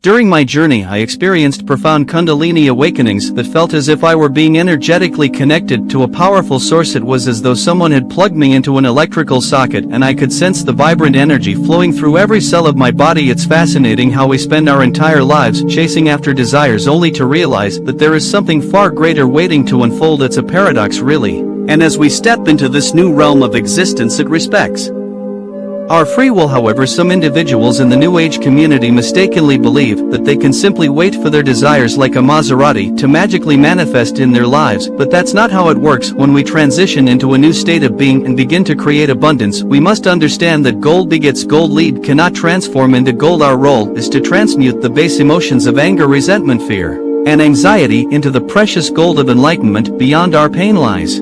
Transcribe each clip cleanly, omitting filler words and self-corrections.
During my journey I experienced profound Kundalini awakenings that felt as if I were being energetically connected to a powerful source. It was as though someone had plugged me into an electrical socket and I could sense the vibrant energy flowing through every cell of my body. It's fascinating how we spend our entire lives chasing after desires only to realize that there is something far greater waiting to unfold. It's a paradox really. And as we step into this new realm of existence it respects our free will. However, some individuals in the New Age community mistakenly believe that they can simply wait for their desires like a Maserati to magically manifest in their lives, but that's not how it works. When we transition into a new state of being and begin to create abundance, we must understand that gold begets gold. Lead cannot transform into gold. Our role is to transmute the base emotions of anger, resentment, fear, and anxiety into the precious gold of enlightenment. Beyond our pain lies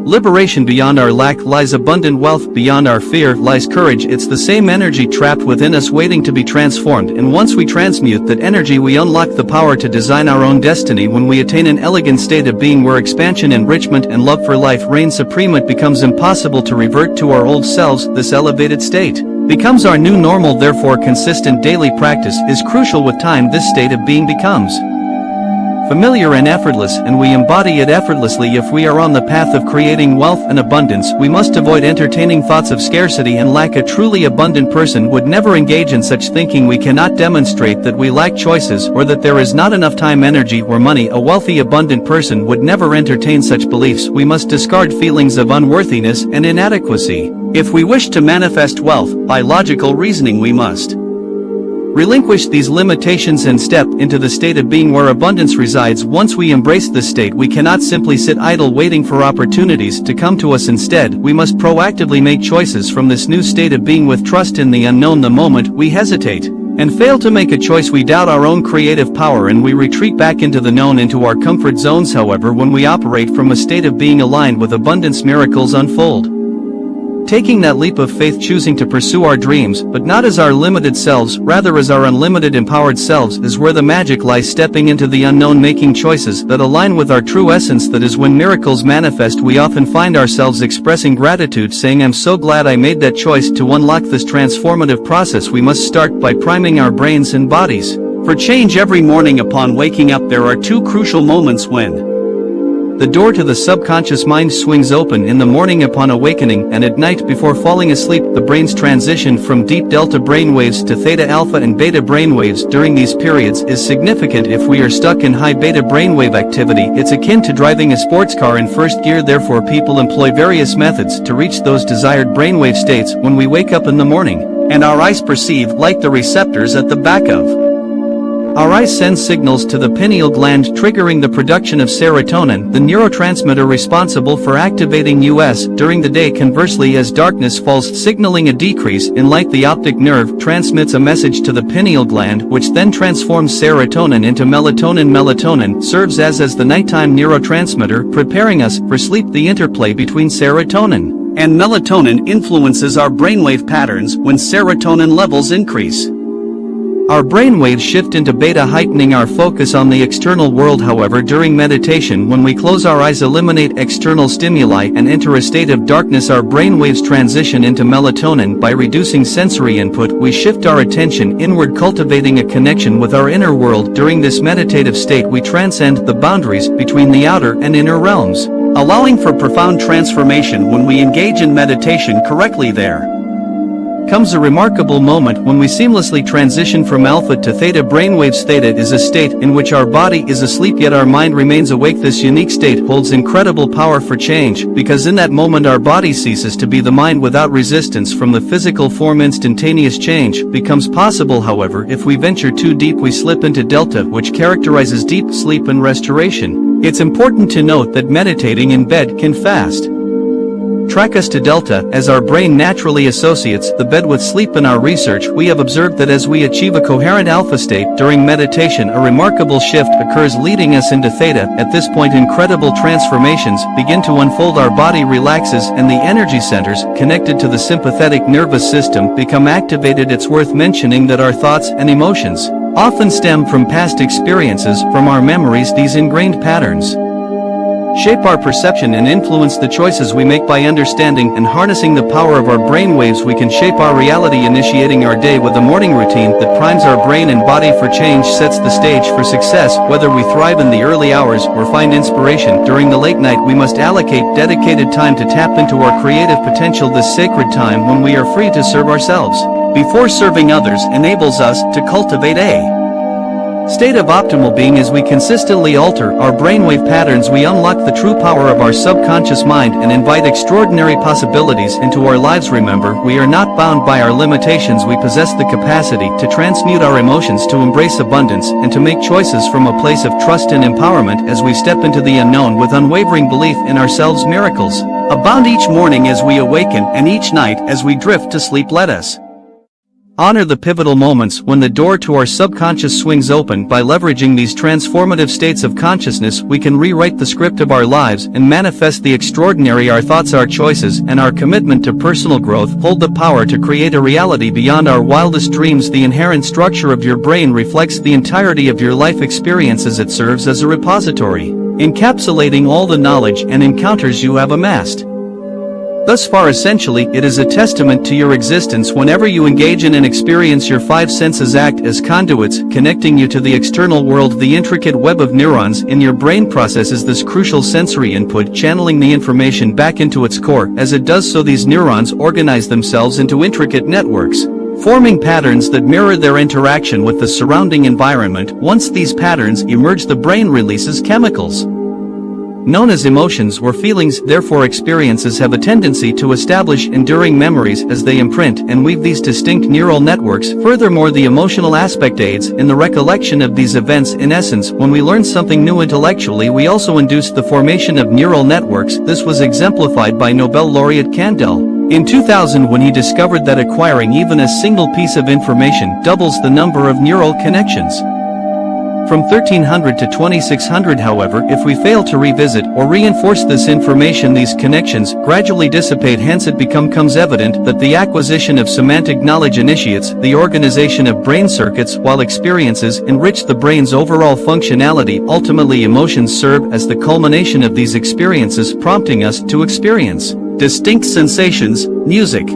liberation, beyond our lack lies abundant wealth, beyond our fear lies courage. It's the same energy trapped within us waiting to be transformed, and once we transmute that energy we unlock the power to design our own destiny. When we attain an elegant state of being where expansion, enrichment and love for life reign supreme, it becomes impossible to revert to our old selves. This elevated state becomes our new normal. Therefore, consistent daily practice is crucial. With time this state of being becomes familiar and effortless, and we embody it effortlessly. If we are on the path of creating wealth and abundance, we must avoid entertaining thoughts of scarcity and lack. A truly abundant person would never engage in such thinking. We cannot demonstrate that we lack choices or that there is not enough time, energy or money. A wealthy, abundant person would never entertain such beliefs. We must discard feelings of unworthiness and inadequacy. If we wish to manifest wealth by logical reasoning, we must relinquish these limitations and step into the state of being where abundance resides. Once we embrace this state, we cannot simply sit idle waiting for opportunities to come to us. Instead, we must proactively make choices from this new state of being with trust in the unknown. The moment we hesitate and fail to make a choice, we doubt our own creative power and we retreat back into the known, into our comfort zones. However, when we operate from a state of being aligned with abundance, miracles unfold. Taking that leap of faith, choosing to pursue our dreams, but not as our limited selves, rather as our unlimited empowered selves, is where the magic lies. Stepping into the unknown, making choices that align with our true essence, that is when miracles manifest. We often find ourselves expressing gratitude, saying, "I'm so glad I made that choice." To unlock this transformative process, we must start by priming our brains and bodies for change. Every morning upon waking up, there are two crucial moments when the door to the subconscious mind swings open. In the morning upon awakening, and at night before falling asleep. The brain's transition from deep delta brainwaves to theta, alpha and beta brainwaves during these periods is significant. If we are stuck in high beta brainwave activity, it's akin to driving a sports car in first gear. Therefore, people employ various methods to reach those desired brainwave states. When we wake up in the morning, and our eyes perceive light, the receptors at the back of our eyes send signals to the pineal gland, triggering the production of serotonin, the neurotransmitter responsible for activating us during the day. Conversely, as darkness falls, signaling a decrease in light, the optic nerve transmits a message to the pineal gland, which then transforms serotonin into melatonin. Melatonin serves as the nighttime neurotransmitter, preparing us for sleep. The interplay between serotonin and melatonin influences our brainwave patterns. When serotonin levels increase, our brainwaves shift into beta, heightening our focus on the external world. However, during meditation, when we close our eyes, eliminate external stimuli, and enter a state of darkness, our brainwaves transition into melatonin. By reducing sensory input, we shift our attention inward, cultivating a connection with our inner world. During this meditative state, we transcend the boundaries between the outer and inner realms, allowing for profound transformation. When we engage in meditation correctly, there comes a remarkable moment when we seamlessly transition from alpha to theta brainwaves. Theta is a state in which our body is asleep yet our mind remains awake. This unique state holds incredible power for change, because in that moment our body ceases to be the mind without resistance from the physical form. Instantaneous change becomes possible. However, if we venture too deep, we slip into delta, which characterizes deep sleep and restoration. It's important to note that meditating in bed can fast track us to delta, as our brain naturally associates the bed with sleep. In our research, we have observed that as we achieve a coherent alpha state during meditation, a remarkable shift occurs, leading us into theta. At this point, incredible transformations begin to unfold. Our body relaxes and the energy centers connected to the sympathetic nervous system become activated. It's worth mentioning that our thoughts and emotions often stem from past experiences, from our memories. These ingrained patterns shape our perception and influence the choices we make. By understanding and harnessing the power of our brainwaves, we can shape our reality, initiating our day with a morning routine that primes our brain and body for change, sets the stage for success. Whether we thrive in the early hours or find inspiration during the late night, we must allocate dedicated time to tap into our creative potential. This sacred time when we are free to serve ourselves before serving others enables us to cultivate a state of optimal being. As we consistently alter our brainwave patterns, we unlock the true power of our subconscious mind and invite extraordinary possibilities into our lives. Remember, we are not bound by our limitations. We possess the capacity to transmute our emotions, to embrace abundance, and to make choices from a place of trust and empowerment. As we step into the unknown with unwavering belief in ourselves, miracles abound each morning as we awaken, and each night as we drift to sleep. Let us honor the pivotal moments when the door to our subconscious swings open. By leveraging these transformative states of consciousness, we can rewrite the script of our lives and manifest the extraordinary. Our thoughts, our choices, and our commitment to personal growth hold the power to create a reality beyond our wildest dreams. The inherent structure of your brain reflects the entirety of your life experiences. It serves as a repository, encapsulating all the knowledge and encounters you have amassed thus far. Essentially, it is a testament to your existence. Whenever you engage in an experience, your five senses act as conduits, connecting you to the external world. The intricate web of neurons in your brain processes this crucial sensory input, channeling the information back into its core. As it does so, these neurons organize themselves into intricate networks, forming patterns that mirror their interaction with the surrounding environment. Once these patterns emerge, the brain releases chemicals known as emotions or feelings. Therefore, experiences have a tendency to establish enduring memories as they imprint and weave these distinct neural networks. Furthermore, the emotional aspect aids in the recollection of these events. In essence, when we learn something new intellectually, we also induce the formation of neural networks. This was exemplified by Nobel laureate Kandel in 2000 when he discovered that acquiring even a single piece of information doubles the number of neural connections. From 1300 to 2600, however, if we fail to revisit or reinforce this information, these connections gradually dissipate. Hence, it becomes evident that the acquisition of semantic knowledge initiates the organization of brain circuits, while experiences enrich the brain's overall functionality. Ultimately, emotions serve as the culmination of these experiences, prompting us to experience distinct sensations. Music,